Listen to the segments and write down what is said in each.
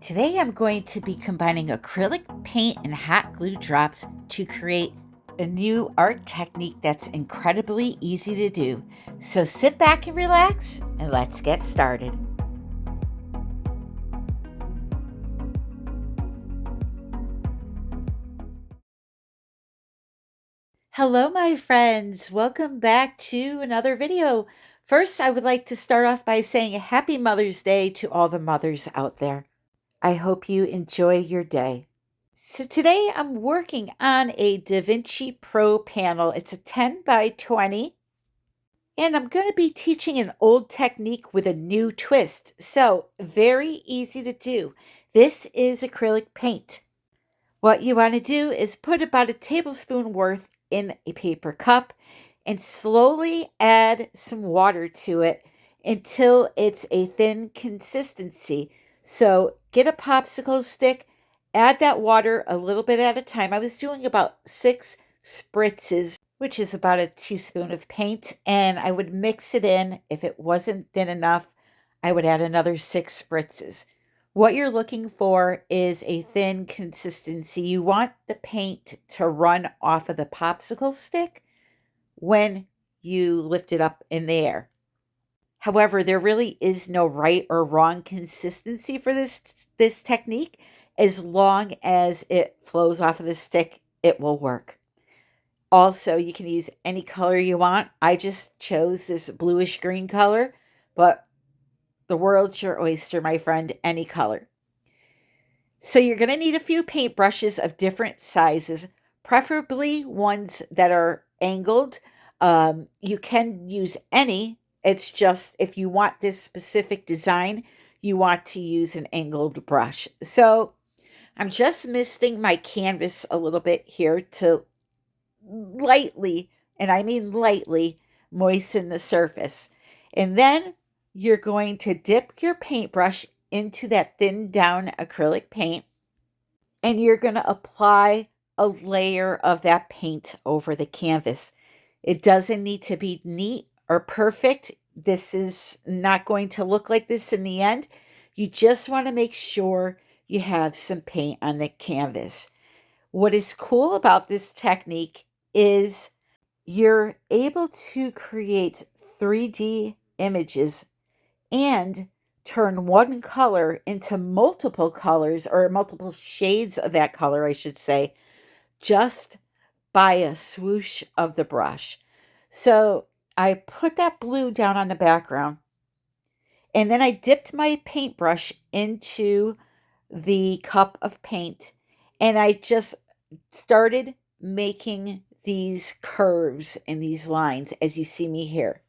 Today I'm going to be combining acrylic paint and hot glue drops to create a new art technique that's incredibly easy to do. So sit back and relax and let's get started. Hello, my friends. Welcome back to another video. First, I would like to start off by saying a happy Mother's Day to all the mothers out there. I hope you enjoy your day. So today I'm working on a DaVinci Pro panel. It's a 10 by 20, and I'm going to be teaching an old technique with a new twist. So very easy to do. This is acrylic paint. What you want to do is put about a tablespoon worth in a paper cup and slowly add some water to it until it's a thin consistency. So get a popsicle stick, add that water a little bit at a time. I was doing about 6 spritzes, which is about a teaspoon of paint, and I would mix it in. If it wasn't thin enough, I would add another 6 spritzes. What you're looking for is a thin consistency. You want the paint to run off of the popsicle stick when you lift it up in the air. However, there really is no right or wrong consistency for this technique. As long as it flows off of the stick, it will work. Also, you can use any color you want. I just chose this bluish green color, but the world's your oyster, my friend, any color. So you're going to need a few paintbrushes of different sizes, preferably ones that are angled. You can use any. It's just if you want this specific design, you want to use an angled brush. So I'm just misting my canvas a little bit here to lightly, and I mean lightly, moisten the surface. And then you're going to dip your paintbrush into that thinned down acrylic paint, and you're going to apply a layer of that paint over the canvas. It doesn't need to be neat or perfect. This is not going to look like this in the end. You just want to make sure you have some paint on the canvas. What is cool about this technique is you're able to create 3D images and turn one color into multiple colors, or multiple shades of that color, I should say, just by a swoosh of the brush. So I put that blue down on the background, and then I dipped my paintbrush into the cup of paint, and I just started making these curves and these lines as you see me here.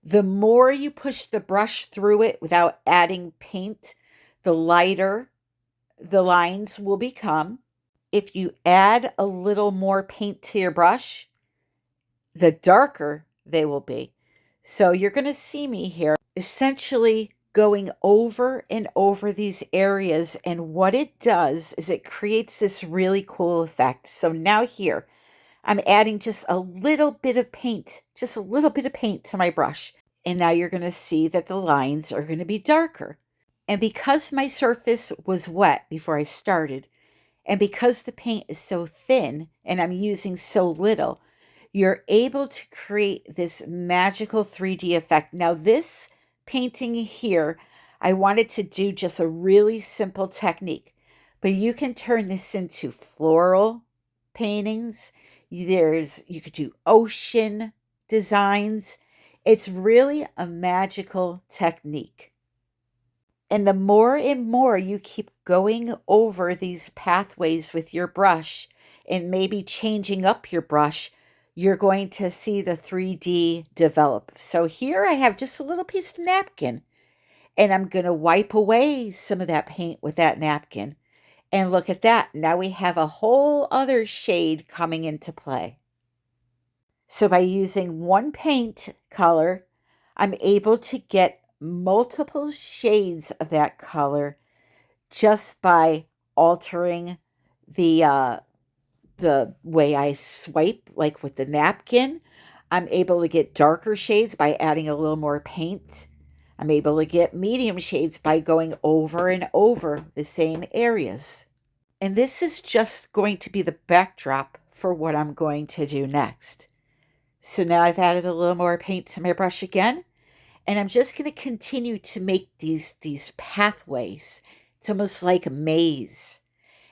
The more you push the brush through it without adding paint, the lighter the lines will become. If you add a little more paint to your brush, the darker they will be. So you're going to see me here essentially going over and over these areas, and what it does is it creates this really cool effect. So now here, I'm adding just a little bit of paint, to my brush. And now you're going to see that the lines are going to be darker. And because my surface was wet before I started, and because the paint is so thin and I'm using so little, you're able to create this magical 3D effect. Now this painting here, I wanted to do just a really simple technique, but you can turn this into floral paintings. You could do ocean designs. It's really a magical technique. And the more and more you keep going over these pathways with your brush and maybe changing up your brush, you're going to see the 3D develop. So here I have just a little piece of napkin, and I'm going to wipe away some of that paint with that napkin. And look at that. Now we have a whole other shade coming into play. So by using one paint color, I'm able to get multiple shades of that color just by altering the way I swipe, like with the napkin. I'm able to get darker shades by adding a little more paint. I'm able to get medium shades by going over and over the same areas. And this is just going to be the backdrop for what I'm going to do next. So now I've added a little more paint to my brush again, and I'm just going to continue to make these pathways. It's almost like a maze.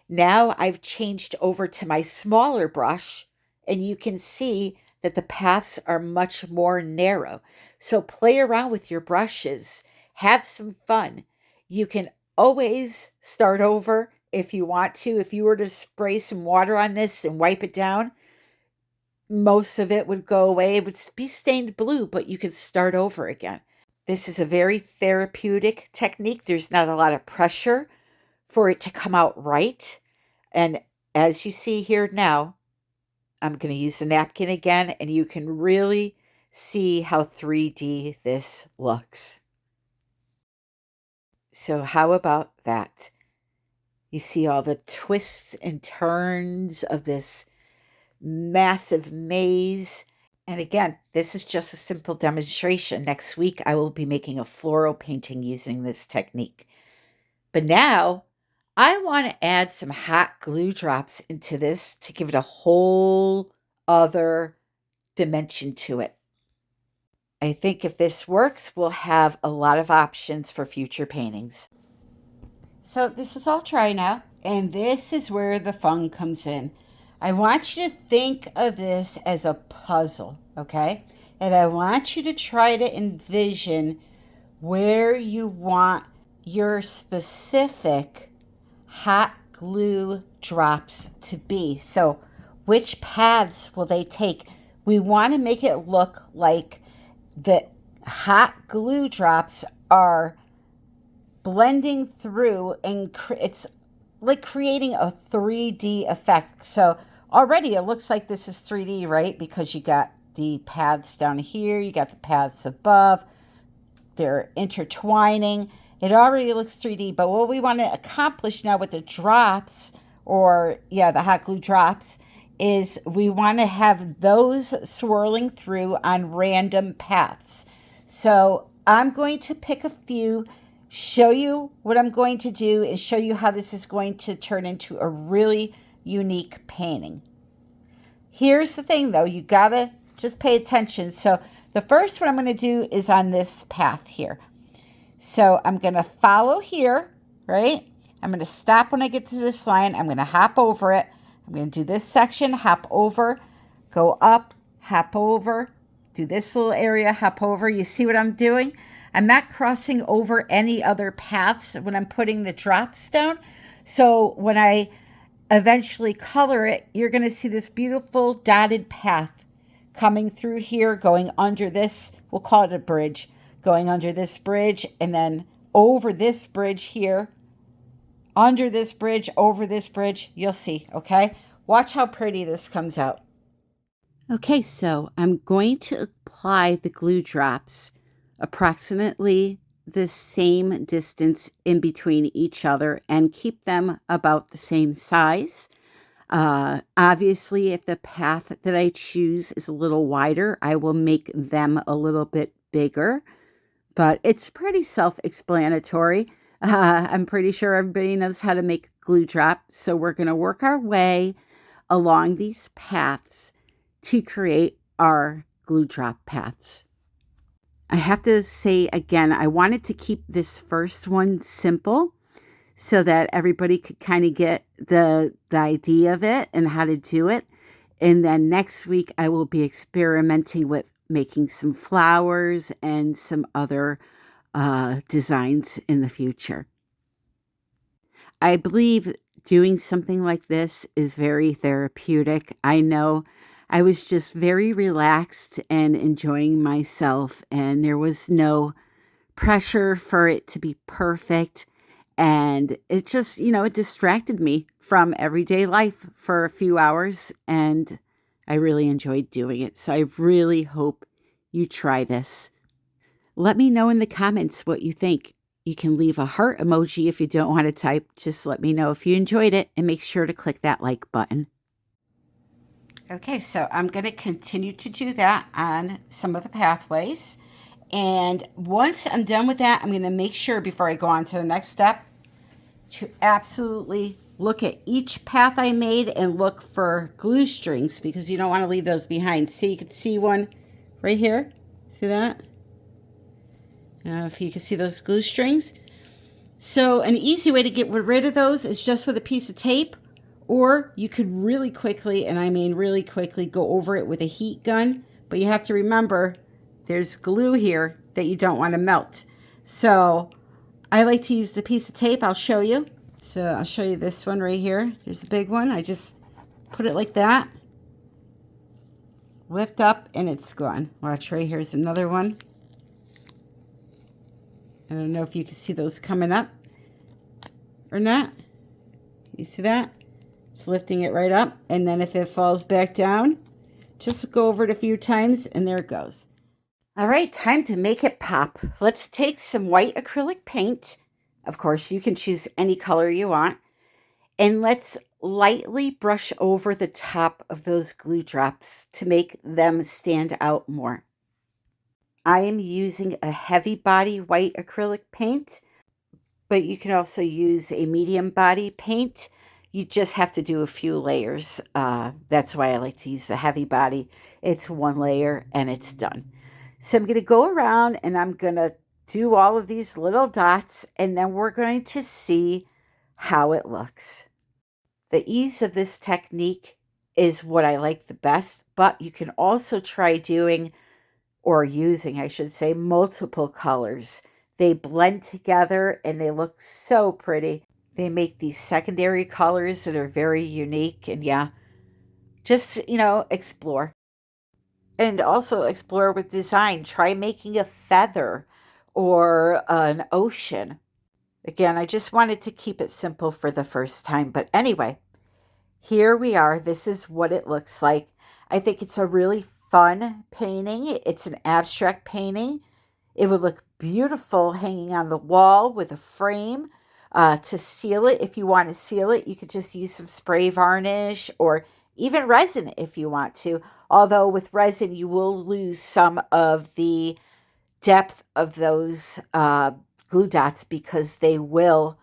Now I've changed over to my smaller brush, and you can see that the paths are much more narrow. So play around with your brushes, have some fun. You can always start over if you want to. If you were to spray some water on this and wipe it down, most of it would go away. It would be stained blue, but you could start over again. This is a very therapeutic technique. There's not a lot of pressure for it to come out right. And as you see here now, I'm going to use the napkin again, and you can really see how 3D this looks. So how about that? You see all the twists and turns of this massive maze. And again, this is just a simple demonstration. Next week, I will be making a floral painting using this technique. But now, I want to add some hot glue drops into this to give it a whole other dimension to it. I think if this works, we'll have a lot of options for future paintings. So this is all dry now, and this is where the fun comes in. I want you to think of this as a puzzle, okay? And I want you to try to envision where you want your specific hot glue drops to be. So which paths will they take? We want to make it look like the hot glue drops are blending through, and it's like creating a 3D effect. So already it looks like this is 3D, right? Because you got the paths down here, you got the paths above, they're intertwining. It already looks 3D, but what we want to accomplish now with the drops, the hot glue drops, is we want to have those swirling through on random paths. So I'm going to pick a few, show you what I'm going to do, and show you how this is going to turn into a really unique painting. Here's the thing though, you gotta just pay attention. So the first one I'm going to do is on this path here. So I'm going to follow here, right? I'm going to stop when I get to this line. I'm going to hop over it. I'm going to do this section, hop over, go up, hop over, do this little area, hop over. You see what I'm doing? I'm not crossing over any other paths when I'm putting the drops down. So when I eventually color it, you're going to see this beautiful dotted path coming through here, going under this, we'll call it a bridge, going under this bridge, and then over this bridge here, under this bridge, over this bridge. You'll see, okay? Watch how pretty this comes out. Okay, so I'm going to apply the glue drops approximately the same distance in between each other and keep them about the same size. Obviously, if the path that I choose is a little wider, I will make them a little bit bigger, but it's pretty self-explanatory. I'm pretty sure everybody knows how to make glue drops, so we're going to work our way along these paths to create our glue drop paths. I have to say again, I wanted to keep this first one simple so that everybody could kind of get the idea of it and how to do it. And then next week, I will be experimenting with making some flowers and some other designs in the future. I believe doing something like this is very therapeutic. I know I was just very relaxed and enjoying myself, and there was no pressure for it to be perfect. And it just, it distracted me from everyday life for a few hours, and I really enjoyed doing it. So I really hope you try this. Let me know in the comments what you think. You can leave a heart emoji if you don't want to type. Just let me know if you enjoyed it, and make sure to click that like button. Okay, so I'm going to continue to do that on some of the pathways. And once I'm done with that, I'm going to make sure before I go on to the next step to absolutely look at each path I made and look for glue strings, because you don't want to leave those behind. See, you can see one right here. See that? I don't know if you can see those glue strings. So an easy way to get rid of those is just with a piece of tape, or you could really quickly, and I mean really quickly, go over it with a heat gun. But you have to remember there's glue here that you don't want to melt. So I like to use the piece of tape. I'll show you. So I'll show you this one right here. There's a big one. I just put it like that. Lift up and it's gone. Watch, right here's another one. I don't know if you can see those coming up or not. You see that? It's lifting it right up. And then if it falls back down, just go over it a few times and there it goes. All right, time to make it pop. Let's take some white acrylic paint. Of course, you can choose any color you want. And let's lightly brush over the top of those glue drops to make them stand out more. I am using a heavy body white acrylic paint, but you can also use a medium body paint. You just have to do a few layers. That's why I like to use the heavy body. It's one layer and it's done. So I'm going to go around and I'm going to do all of these little dots, and then we're going to see how it looks. The ease of this technique is what I like the best, but you can also try doing, or using, I should say, multiple colors. They blend together and they look so pretty. They make these secondary colors that are very unique, and yeah, just, explore. And also explore with design. Try making a feather or an ocean. Again, I just wanted to keep it simple for the first time. But anyway, here we are. This is what it looks like. I think it's a really fun painting. It's an abstract painting. It would look beautiful hanging on the wall with a frame. To seal it, if you want to seal it, you could just use some spray varnish or even resin if you want to. Although with resin, you will lose some of the depth of those glue dots because they will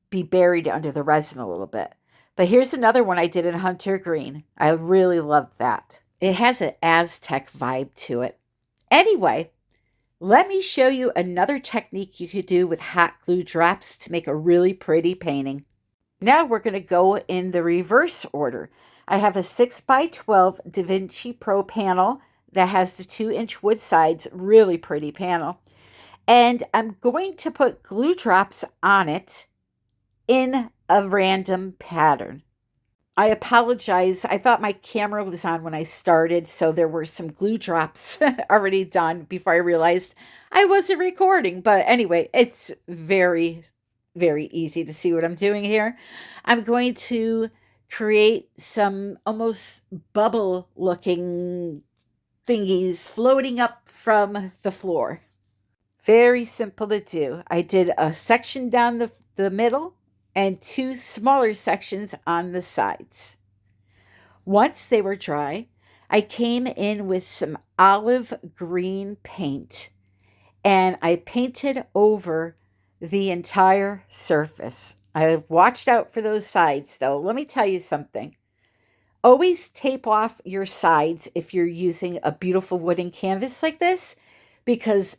be buried under the resin a little bit. But here's another one I did in Hunter Green. I really love that. It has an Aztec vibe to it. Anyway, let me show you another technique you could do with hot glue drops to make a really pretty painting. Now we're going to go in the reverse order. I have a 6x12 DaVinci Pro panel that has the 2-inch wood sides, really pretty panel. And I'm going to put glue drops on it in a random pattern. I apologize. I thought my camera was on when I started, so there were some glue drops already done before I realized I wasn't recording. But anyway, it's very, very easy to see what I'm doing here. I'm going to create some almost bubble-looking thingies floating up from the floor. Very simple to do. I did a section down the middle and 2 smaller sections on the sides. Once they were dry, I came in with some olive green paint and I painted over the entire surface. I've watched out for those sides though. Let me tell you something. Always tape off your sides if you're using a beautiful wooden canvas like this, because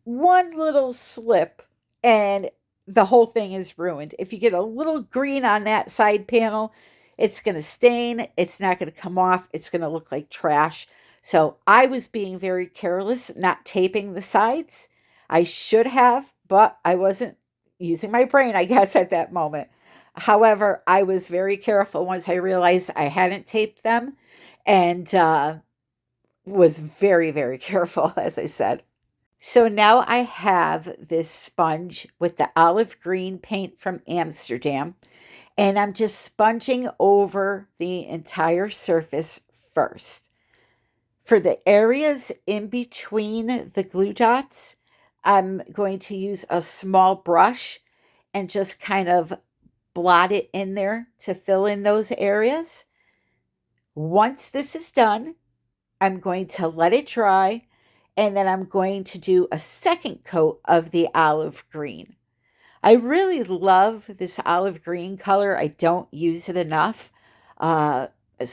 one little slip and the whole thing is ruined. If you get a little green on that side panel, it's going to stain. It's not going to come off. It's going to look like trash. So I was being very careless, not taping the sides. I should have, but I wasn't using my brain, I guess, at that moment. However, I was very careful once I realized I hadn't taped them, and was very, very careful, as I said. So now I have this sponge with the olive green paint from Amsterdam, and I'm just sponging over the entire surface first. For the areas in between the glue dots, I'm going to use a small brush and just kind of blot it in there to fill in those areas. Once this is done, I'm going to let it dry, and then I'm going to do a second coat of the olive green. I really love this olive green color. I don't use it enough. So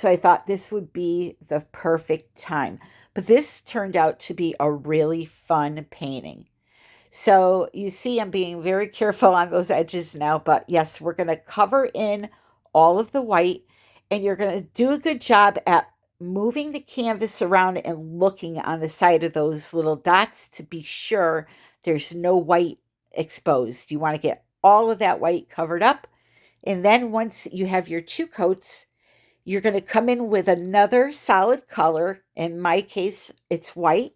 I thought this would be the perfect time. But this turned out to be a really fun painting. So you see, I'm being very careful on those edges now. But yes, we're going to cover in all of the white, and you're going to do a good job at moving the canvas around and looking on the side of those little dots to be sure there's no white exposed. You want to get all of that white covered up. And then once you have your two coats, you're going to come in with another solid color. In my case, it's white.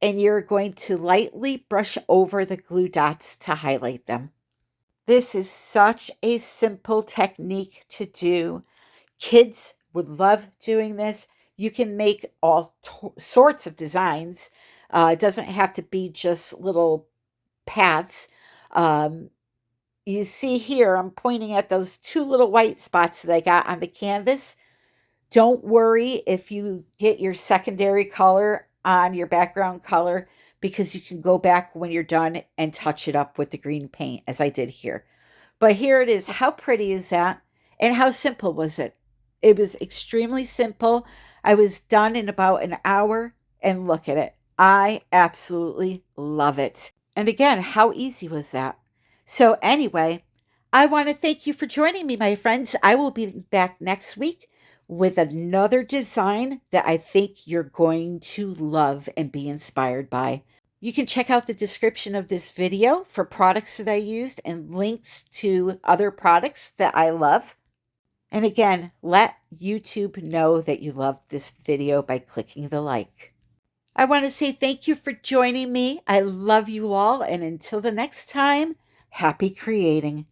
And you're going to lightly brush over the glue dots to highlight them. This is such a simple technique to do. Kids would love doing this. You can make all sorts of designs. It doesn't have to be just little paths. You see here, I'm pointing at those two little white spots that I got on the canvas. Don't worry if you get your secondary color on your background color, because you can go back when you're done and touch it up with the green paint as I did here. But here it is. How pretty is that? And how simple was it? It was extremely simple. I was done in about an hour, and look at it. I absolutely love it. And again, how easy was that? So anyway, I want to thank you for joining me, my friends. I will be back next week with another design that I think you're going to love and be inspired by. You can check out the description of this video for products that I used and links to other products that I love. And again, let YouTube know that you loved this video by clicking the like. I want to say thank you for joining me. I love you all. And until the next time, happy creating.